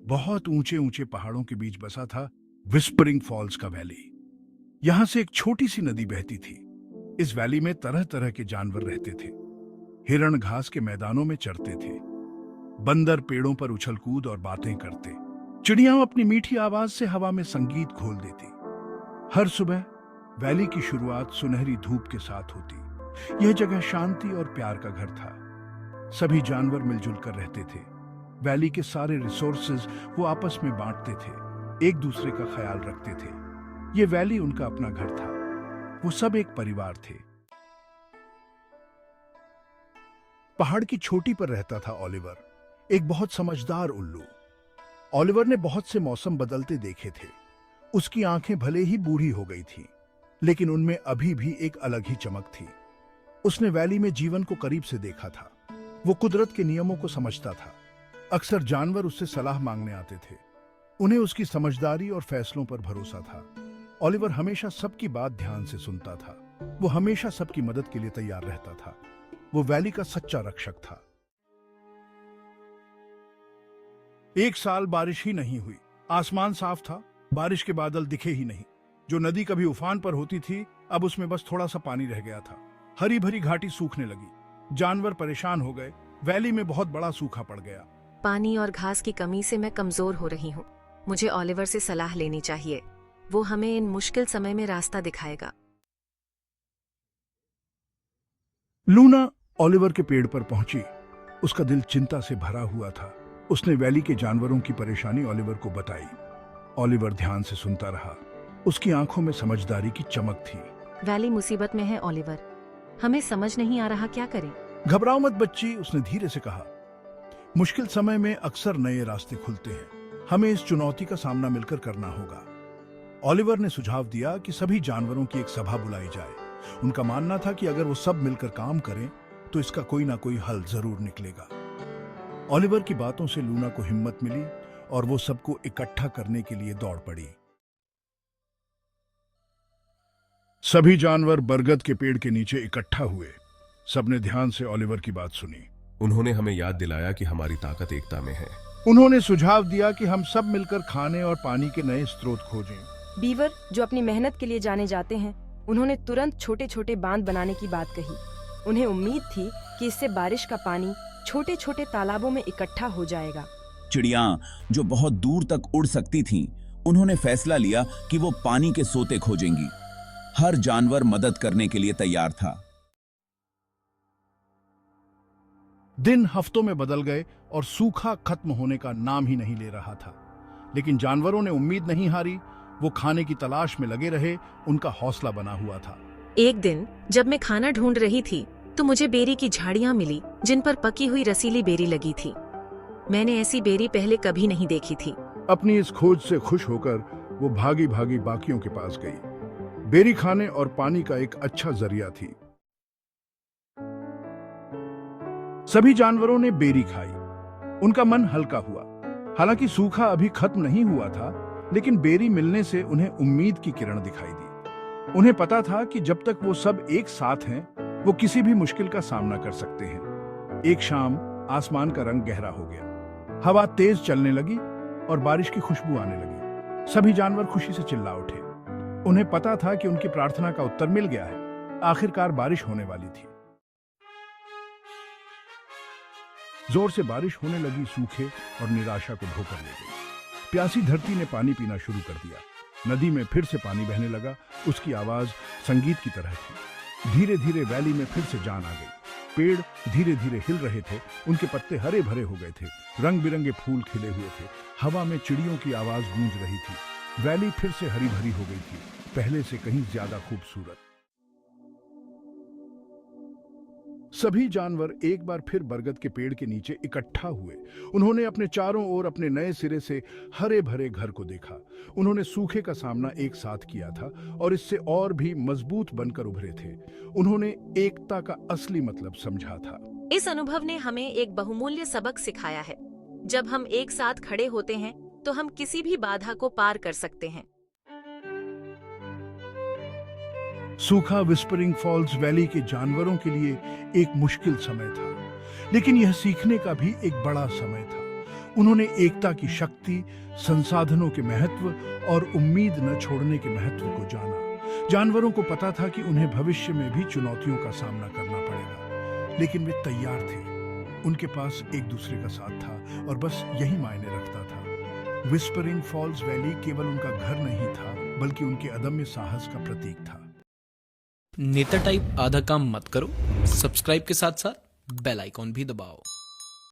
बहुत ऊंचे ऊंचे पहाड़ों के बीच बसा था विस्परिंग फॉल्स का वैली। यहां से एक छोटी सी नदी बहती थी। इस वैली में तरह तरह के जानवर रहते थे। हिरण घास के मैदानों में चरते थे, बंदर पेड़ों पर उछल कूद और बातें करते, चिड़ियां अपनी मीठी आवाज से हवा में संगीत घोल देती। हर सुबह वैली की शुरुआत सुनहरी धूप के साथ होती। यह जगह शांति और प्यार का घर था। सभी जानवर मिलजुल कर रहते थे। वैली के सारे रिसोर्सेज वो आपस में बांटते थे, एक दूसरे का ख्याल रखते थे। ये वैली उनका अपना घर था। वो सब एक परिवार थे। पहाड़ की चोटी पर रहता था ओलिवर, एक बहुत समझदार उल्लू। ओलिवर ने बहुत से मौसम बदलते देखे थे। उसकी आंखें भले ही बूढ़ी हो गई थीं, लेकिन उनमें अभी भी एक अलग ही चमक थी। उसने वैली में जीवन को करीब से देखा था। वो कुदरत के नियमों को समझता था। अक्सर जानवर उससे सलाह मांगने आते थे। उन्हें उसकी समझदारी और फैसलों पर भरोसा था। ओलिवर हमेशा सबकी बात ध्यान से सुनता था। वो हमेशा सबकी मदद के लिए तैयार रहता था। वो वैली का सच्चा रक्षक था। एक साल बारिश ही नहीं हुई। आसमान साफ था, बारिश के बादल दिखे ही नहीं। जो नदी कभी उफान पर होती थी, अब उसमें बस थोड़ा सा पानी रह गया था। हरी भरी घाटी सूखने लगी। जानवर परेशान हो गए। वैली में बहुत बड़ा सूखा पड़ गया। पानी और घास की कमी से मैं कमजोर हो रही हूँ। मुझे ओलिवर से सलाह लेनी चाहिए। वो हमें इन मुश्किल समय में रास्ता दिखाएगा। लूना ओलिवर के पेड़ पर पहुंची। उसका दिल चिंता से भरा हुआ था। उसने वैली के जानवरों की परेशानी ओलिवर को बताई। ओलिवर ध्यान से सुनता रहा। उसकी आंखों में समझदारी की चमक थी। वैली मुसीबत में है ओलिवर, हमें समझ नहीं आ रहा क्या करें। घबराओ मत बच्ची, उसने धीरे से कहा। मुश्किल समय में अक्सर नए रास्ते खुलते हैं। हमें इस चुनौती का सामना मिलकर करना होगा। ओलिवर ने सुझाव दिया कि सभी जानवरों की एक सभा बुलाई जाए। उनका मानना था कि अगर वो सब मिलकर काम करें तो इसका कोई ना कोई हल जरूर निकलेगा। ओलिवर की बातों से लूना को हिम्मत मिली और वो सबको इकट्ठा करने के लिए दौड़ पड़ी। सभी जानवर बरगद के पेड़ के नीचे इकट्ठा हुए। सबने ध्यान से ओलिवर की बात सुनी। उन्होंने हमें याद दिलाया कि हमारी ताकत एकता में है। उन्होंने सुझाव दिया कि हम सब मिलकर खाने और पानी के नए स्रोत खोजें। बीवर, जो अपनी मेहनत के लिए जाने जाते हैं, उन्होंने तुरंत छोटे छोटे बांध बनाने की बात कही। उन्हें उम्मीद थी कि इससे बारिश का पानी छोटे छोटे तालाबों में इकट्ठा हो जाएगा। चिड़ियां जो बहुत दूर तक उड़ सकती थीं, उन्होंने फैसला लिया कि वो पानी के सोते खोजेंगी। हर जानवर मदद करने के लिए तैयार था। दिन हफ्तों में बदल गए और सूखा खत्म होने का नाम ही नहीं ले रहा था। लेकिन जानवरों ने उम्मीद नहीं हारी। वो खाने की तलाश में लगे रहे। उनका हौसला बना हुआ था। एक दिन जब मैं खाना ढूंढ रही थी तो मुझे बेरी की झाड़ियां मिली जिन पर पकी हुई रसीली बेरी लगी थी। मैंने ऐसी बेरी पहले कभी नहीं देखी थी। अपनी इस खोज से खुश होकर वो भागी भागी बाकियों के पास गई। बेरी खाने और पानी का एक अच्छा जरिया थी। सभी जानवरों ने बेरी खाई। उनका मन हल्का हुआ। हालांकि सूखा अभी खत्म नहीं हुआ था, लेकिन बेरी मिलने से उन्हें उम्मीद की किरण दिखाई दी। उन्हें पता था कि जब तक वो सब एक साथ हैं, वो किसी भी मुश्किल का सामना कर सकते हैं। एक शाम आसमान का रंग गहरा हो गया। हवा तेज चलने लगी और बारिश की खुशबू आने लगी। सभी जानवर खुशी से चिल्ला उठे। उन्हें पता था कि उनकी प्रार्थना का उत्तर मिल गया है। आखिरकार बारिश होने वाली थी। जोर से बारिश होने लगी, सूखे और निराशा को धोकर ले गई। प्यासी धरती ने पानी पीना शुरू कर दिया। नदी में फिर से पानी बहने लगा। उसकी आवाज संगीत की तरह थी। धीरे धीरे वैली में फिर से जान आ गई। पेड़ धीरे धीरे हिल रहे थे। उनके पत्ते हरे भरे हो गए थे। रंग बिरंगे फूल खिले हुए थे। हवा में चिड़ियों की आवाज गूंज रही थी। वैली फिर से हरी भरी हो गई थी, पहले से कहीं ज्यादा खूबसूरत। सभी जानवर एक बार फिर बरगद के पेड़ के नीचे इकट्ठा हुए। उन्होंने अपने चारों ओर अपने नए सिरे से हरे भरे घर को देखा। उन्होंने सूखे का सामना एक साथ किया था और इससे और भी मजबूत बनकर उभरे थे। उन्होंने एकता का असली मतलब समझा था। इस अनुभव ने हमें एक बहुमूल्य सबक सिखाया है। जब हम एक साथ खड़े होते हैं तो हम किसी भी बाधा को पार कर सकते हैं। सूखा विस्परिंग फॉल्स वैली के जानवरों के लिए एक मुश्किल समय था, लेकिन यह सीखने का भी एक बड़ा समय था। उन्होंने एकता की शक्ति, संसाधनों के महत्व और उम्मीद न छोड़ने के महत्व को जाना। जानवरों को पता था कि उन्हें भविष्य में भी चुनौतियों का सामना करना पड़ेगा, लेकिन वे तैयार थे। उनके पास एक दूसरे का साथ था और बस यही मायने रखता था। विस्परिंग फॉल्स वैली केवल उनका घर नहीं था, बल्कि उनके अदम्य साहस का प्रतीक था। नेता टाइप आधा काम मत करो, सब्सक्राइब के साथ साथ बेल आइकॉन भी दबाओ।